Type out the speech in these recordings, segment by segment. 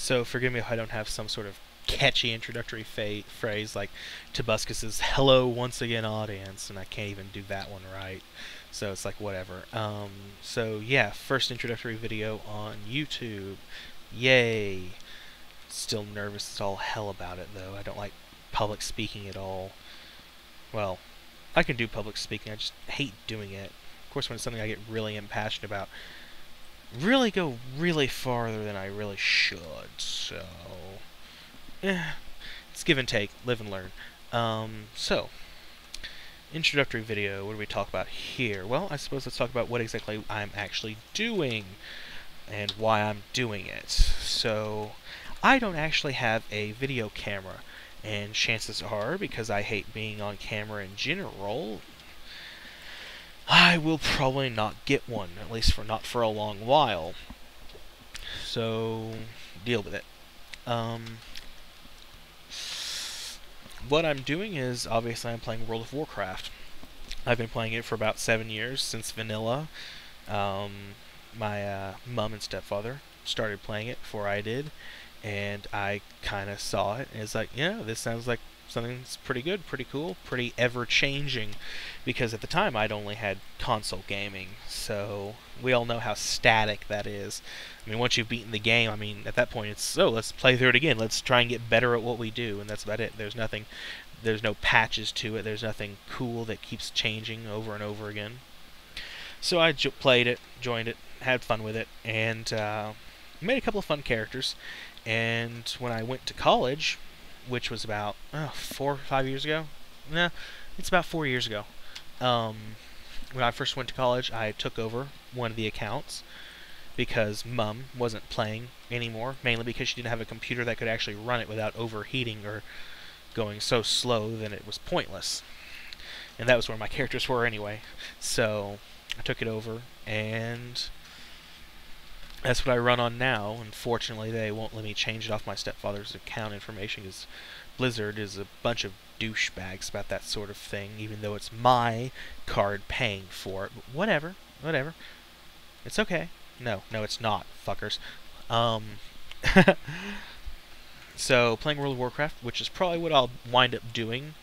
So forgive me if I don't have some sort of catchy introductory phrase like Tobuscus's "Hello once again, audience," and I can't even do that one right. So it's like whatever. So yeah, first introductory video on YouTube. Yay! Still nervous as all hell about it though. I don't like public speaking at all. Well, I can do public speaking. I just hate doing it. Of course, when it's something I get really impassioned about, really go really farther than I really should. So, it's give and take, live and learn. So, introductory video, what do we talk about here? Well, I suppose let's talk about what exactly I'm actually doing and why I'm doing it. So, I don't actually have a video camera, and chances are, because I hate being on camera in general, I will probably not get one, at least not for a long while. So, deal with it. What I'm doing is, obviously, I'm playing World of Warcraft. I've been playing it for about 7 years, since vanilla. My mom and stepfather started playing it before I did, and I kind of saw it, and it's like, yeah, this sounds like something that's pretty good, pretty cool, pretty ever-changing, because at the time I'd only had console gaming, so we all know how static that is. I mean, once you've beaten the game, I mean, at that point it's, oh, let's play through it again, let's try and get better at what we do, and that's about it. There's no patches to it, there's nothing cool that keeps changing over and over again. So I played it, joined it, had fun with it, and made a couple of fun characters. And when I went to college, which was about 4 or 5 years ago, no, it's about 4 years ago. When I first went to college, I took over one of the accounts because Mum wasn't playing anymore, mainly because she didn't have a computer that could actually run it without overheating or going so slow that it was pointless. And that was where my characters were anyway. So I took it over, and that's what I run on now. Unfortunately, they won't let me change it off my stepfather's account information because Blizzard is a bunch of douchebags about that sort of thing, even though it's my card paying for it. But whatever. It's okay. No, it's not, fuckers. So, playing World of Warcraft, which is probably what I'll wind up doing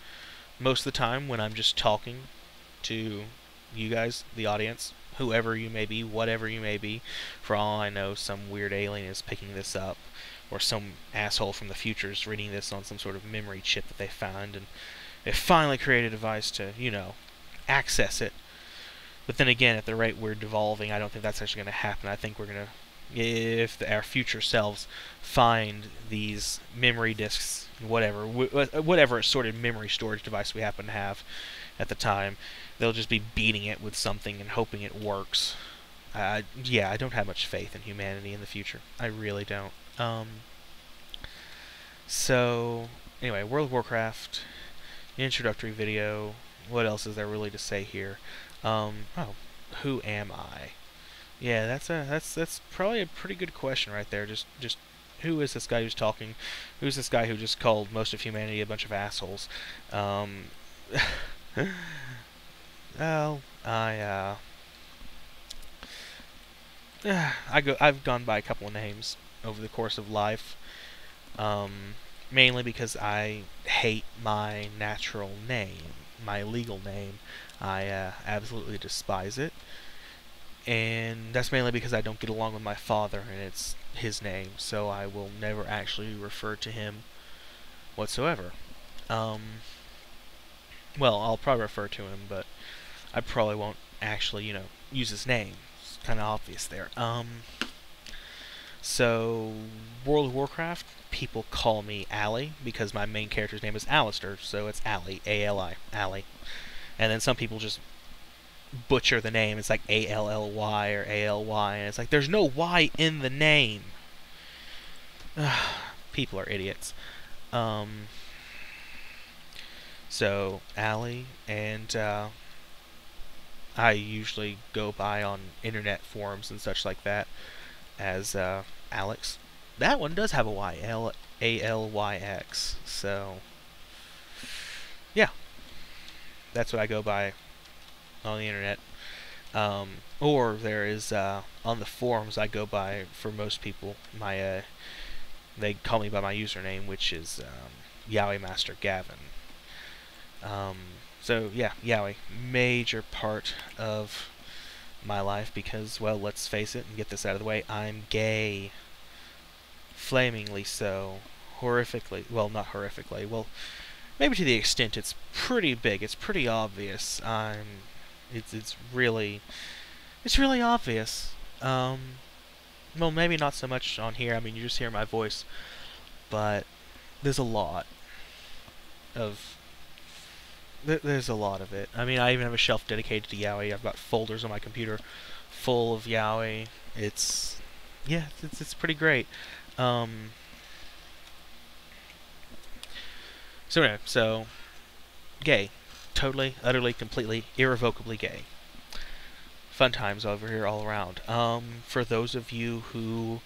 most of the time when I'm just talking to you guys, the audience, whoever you may be, whatever you may be. For all I know, some weird alien is picking this up, or some asshole from the future is reading this on some sort of memory chip that they found, and they finally created a device to, access it. But then again, at the rate we're devolving, I don't think that's actually going to happen. I think we're going to, if our future selves find these memory disks, whatever assorted memory storage device we happen to have at the time, they'll just be beating it with something and hoping it works. Yeah, I don't have much faith in humanity in the future. I really don't. So, anyway, World of Warcraft, introductory video. What else is there really to say here? Who am I? Yeah, that's probably a pretty good question right there. Just who is this guy who's talking? Who's this guy who just called most of humanity a bunch of assholes? Well, I've gone by a couple of names over the course of life. Mainly because I hate my natural name, my legal name. I absolutely despise it. And that's mainly because I don't get along with my father, and it's his name, so I will never actually refer to him whatsoever. Well, I'll probably refer to him, but I probably won't actually, use his name. It's kind of obvious there. So, World of Warcraft, people call me Ally, because my main character's name is Alistair, so it's Ally, A-L-I, Ally. And then some people just butcher the name. It's like A-L-L-Y or A-L-Y, and it's like, there's no Y in the name. People are idiots. So, Ally, and I usually go by on internet forums and such like that as Alyx. That one does have a Y, A-L-Y-X. So, yeah, that's what I go by on the internet. Or there is on the forums I go by, for most people, my they call me by my username, which is Yaoi Master Gavin. So yeah, yaoi, major part of my life because, well, let's face it and get this out of the way, I'm gay. Flamingly so. Horrifically, well, not horrifically, well, maybe to the extent it's pretty big, it's pretty obvious. It's really obvious. Well, maybe not so much on here, I mean, you just hear my voice, but there's a lot of there's a lot of it. I mean, I even have a shelf dedicated to yaoi. I've got folders on my computer full of yaoi. Yeah, it's pretty great. So anyway, so gay, totally, utterly, completely, irrevocably gay. Fun times over here all around. For those of you who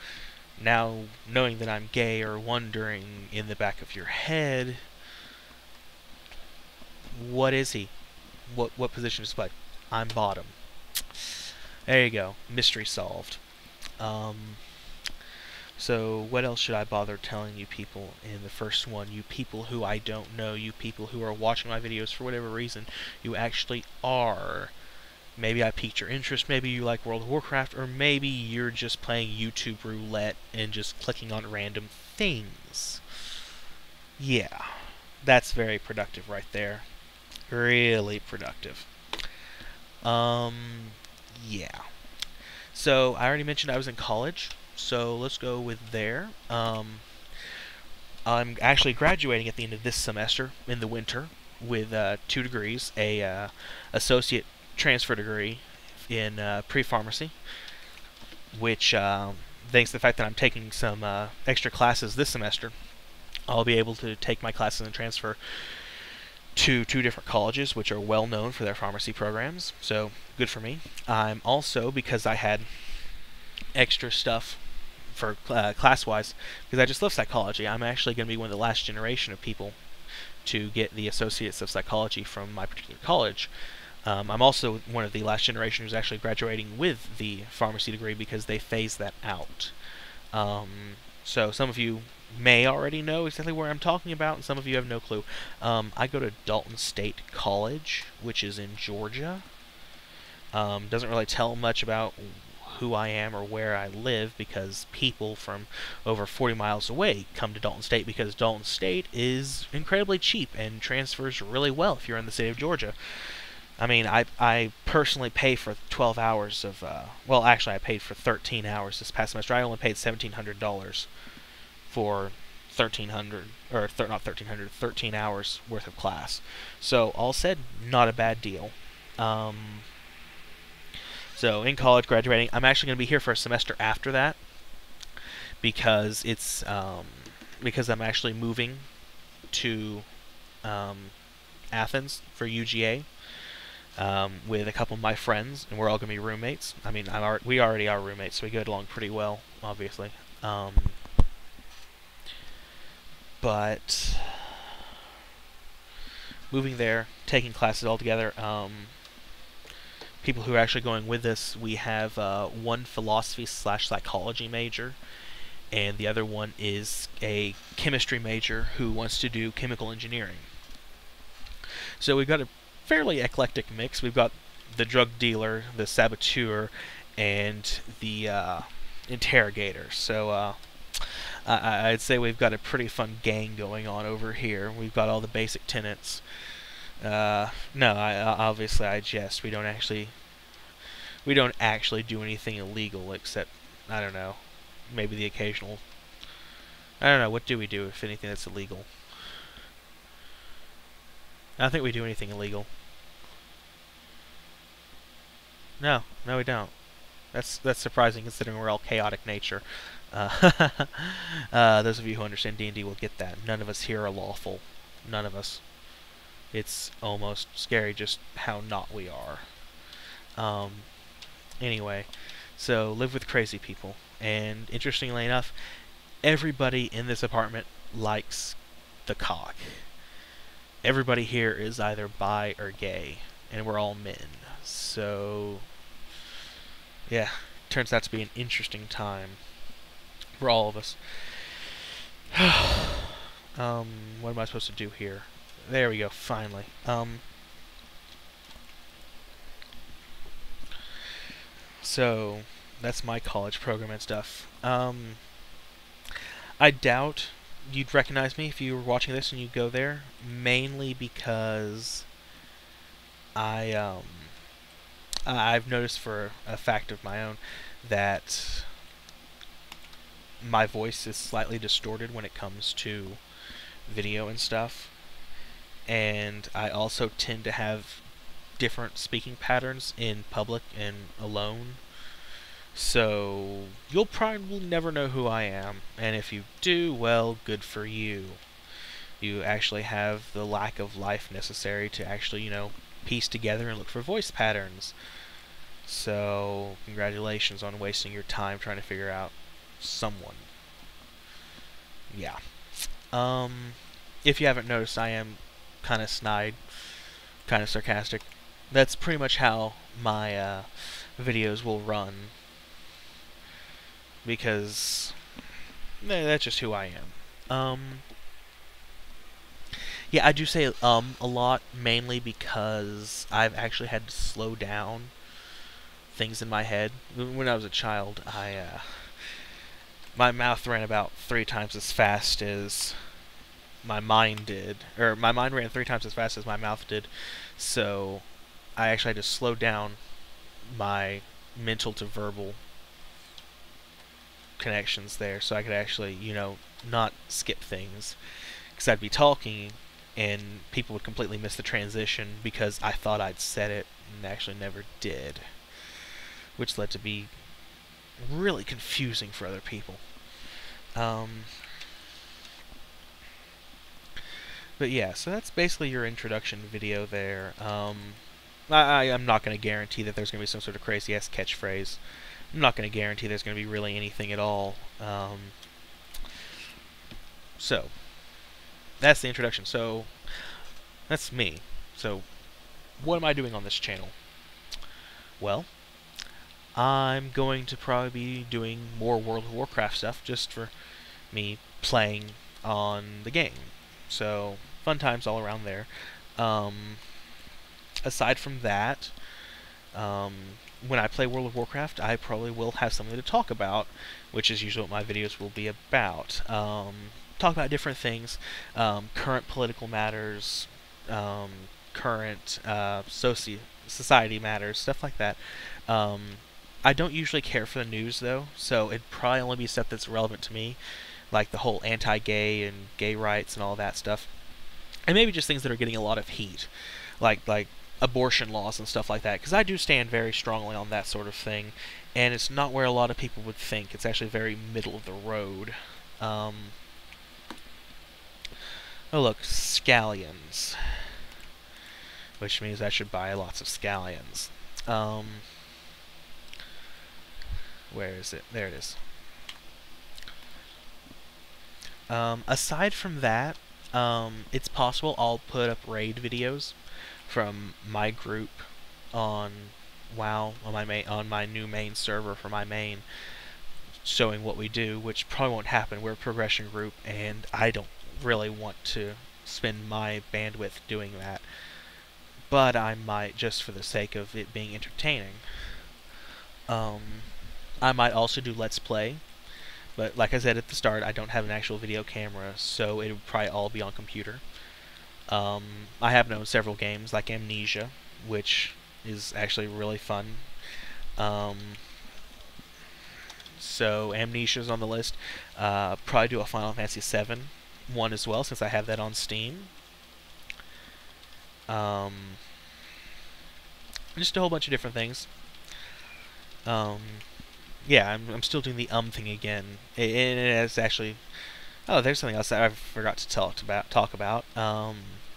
now knowing that I'm gay are wondering in the back of your head, what is he? What position is he? I'm bottom. There you go. Mystery solved. So what else should I bother telling you people in the first one? You people who I don't know, you people who are watching my videos for whatever reason, you actually are. Maybe I piqued your interest, maybe you like World of Warcraft, or maybe you're just playing YouTube roulette and just clicking on random things. Yeah, that's very productive right there. Really productive. Yeah. So, I already mentioned I was in college, so let's go with there. I'm actually graduating at the end of this semester, in the winter, with 2 degrees, a associate transfer degree in pre-pharmacy, which, thanks to the fact that I'm taking some extra classes this semester, I'll be able to take my classes and transfer to 2 different colleges, which are well known for their pharmacy programs, so good for me. I'm also, because I had extra stuff for class-wise, because I just love psychology, I'm actually going to be one of the last generation of people to get the Associates of Psychology from my particular college. I'm also one of the last generation who's actually graduating with the pharmacy degree because they phased that out. So some of you may already know exactly where I'm talking about, and some of you have no clue. I go to Dalton State College, which is in Georgia. Doesn't really tell much about who I am or where I live because people from over 40 miles away come to Dalton State because Dalton State is incredibly cheap and transfers really well if you're in the state of Georgia. I mean, I personally pay for 12 hours of, well, actually I paid for 13 hours this past semester. I only paid $1,700 for 1,300, or not 1,300, 13 hours worth of class. So, all said, not a bad deal. So, in college, graduating, I'm actually going to be here for a semester after that, because it's, because I'm actually moving to, Athens for UGA, with a couple of my friends, and we're all going to be roommates. I mean, we already are roommates, so we get along pretty well, obviously. But moving there, taking classes all together, people who are actually going with us, we have one philosophy/psychology major, and the other one is a chemistry major who wants to do chemical engineering. So we've got a fairly eclectic mix. We've got the drug dealer, the saboteur, and the interrogator. So I'd say we've got a pretty fun gang going on over here. We've got all the basic tenets. No, obviously I jest. We don't actually do anything illegal except, I don't know, maybe the occasional. I don't know, what do we do if anything that's illegal? I don't think we do anything illegal. No, we don't. That's surprising considering we're all chaotic nature. Those of you who understand D&D will get that. None of us here are lawful. None of us. It's almost scary just how not we are. Anyway, so live with crazy people. And interestingly enough, everybody in this apartment likes the cock. Everybody here is either bi or gay, and we're all men. So, yeah, turns out to be an interesting time for all of us. What am I supposed to do here? There we go, finally. So, that's my college program and stuff. I doubt you'd recognize me if you were watching this and you go there, mainly because I I've noticed for a fact of my own that my voice is slightly distorted when it comes to video and stuff, and I also tend to have different speaking patterns in public and alone. So you'll probably never know who I am, and if you do, well, good for you. You actually have the lack of life necessary to actually, piece together and look for voice patterns. So, congratulations on wasting your time trying to figure out someone. Yeah. If you haven't noticed, I am kind of snide, kind of sarcastic. That's pretty much how my videos will run, because that's just who I am. Yeah, I do say a lot, mainly because I've actually had to slow down things in my head. When I was a child, my mouth ran about 3 times as fast as my mind did, or my mind ran 3 times as fast as my mouth did. So I actually had to slow down my mental to verbal connections there, so I could actually, not skip things, because I'd be talking and people would completely miss the transition because I thought I'd said it and actually never did, which led to be really confusing for other people. But yeah, so that's basically your introduction video there. I'm not going to guarantee that there's going to be some sort of crazy-ass catchphrase. I'm not going to guarantee there's going to be really anything at all. So, that's the introduction. So, that's me. So, what am I doing on this channel? Well, I'm going to probably be doing more World of Warcraft stuff just for me playing on the game. So, fun times all around there. Aside from that, when I play World of Warcraft, I probably will have something to talk about, which is usually what my videos will be about. Talk about different things, current political matters, current society matters, stuff like that. I don't usually care for the news, though, so it'd probably only be stuff that's relevant to me, like the whole anti-gay and gay rights and all that stuff. And maybe just things that are getting a lot of heat, like abortion laws and stuff like that, because I do stand very strongly on that sort of thing, and it's not where a lot of people would think. It's actually very middle of the road. Oh look, scallions, which means I should buy lots of scallions. Where is it? There it is. Aside from that, it's possible I'll put up raid videos from my group on WoW, on my new main server for my main, showing what we do, which probably won't happen. We're a progression group, and I don't really want to spend my bandwidth doing that. But I might, just for the sake of it being entertaining. I might also do Let's Play, but like I said at the start, I don't have an actual video camera, so it would probably all be on computer. I have known several games like Amnesia, which is actually really fun. So Amnesia's on the list. Probably do a Final Fantasy VII one as well, since I have that on Steam. Just a whole bunch of different things. Yeah, I'm still doing the thing again. And it's actually... Oh, there's something else that I forgot to talk about.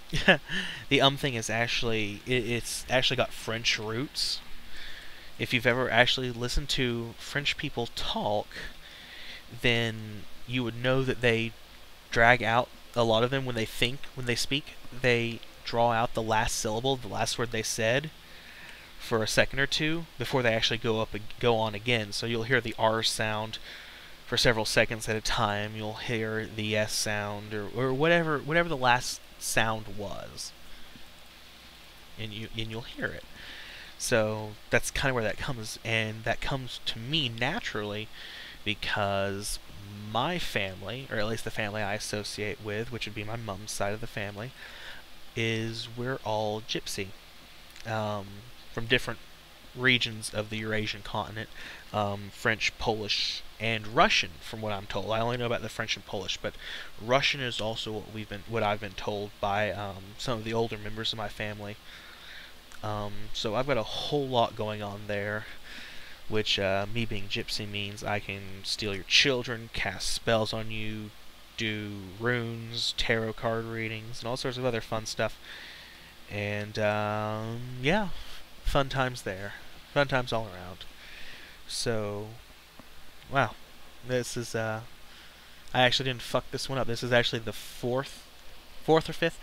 The thing is actually... It's actually got French roots. If you've ever actually listened to French people talk, then you would know that they drag out, a lot of them, when they speak, they draw out the last syllable, the last word they said, for a second or two before they actually go on again. So you'll hear the R sound for several seconds at a time, you'll hear the S sound or whatever the last sound was, and you'll hear it. So that's kind of where that comes, and that comes to me naturally because my family, or at least the family I associate with, which would be my mom's side of the family, is we're all gypsy, from different regions of the Eurasian continent, French, Polish, and Russian, from what I'm told. I only know about the French and Polish, but Russian is also what I've been told by some of the older members of my family. So I've got a whole lot going on there, which me being gypsy means I can steal your children, cast spells on you, do runes, tarot card readings, and all sorts of other fun stuff. And yeah, fun times there. Fun times all around. So, wow. This is, I actually didn't fuck this one up. This is actually the fourth or fifth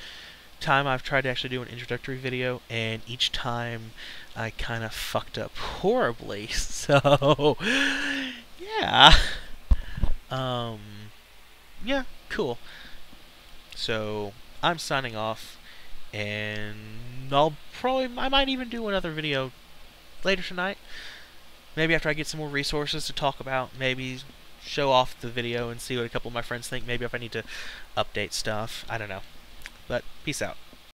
time I've tried to actually do an introductory video, and each time I kind of fucked up horribly. So, yeah. Yeah, cool. So, I'm signing off, and I might even do another video later tonight. Maybe after I get some more resources to talk about, maybe show off the video and see what a couple of my friends think. Maybe if I need to update stuff. I don't know. But peace out.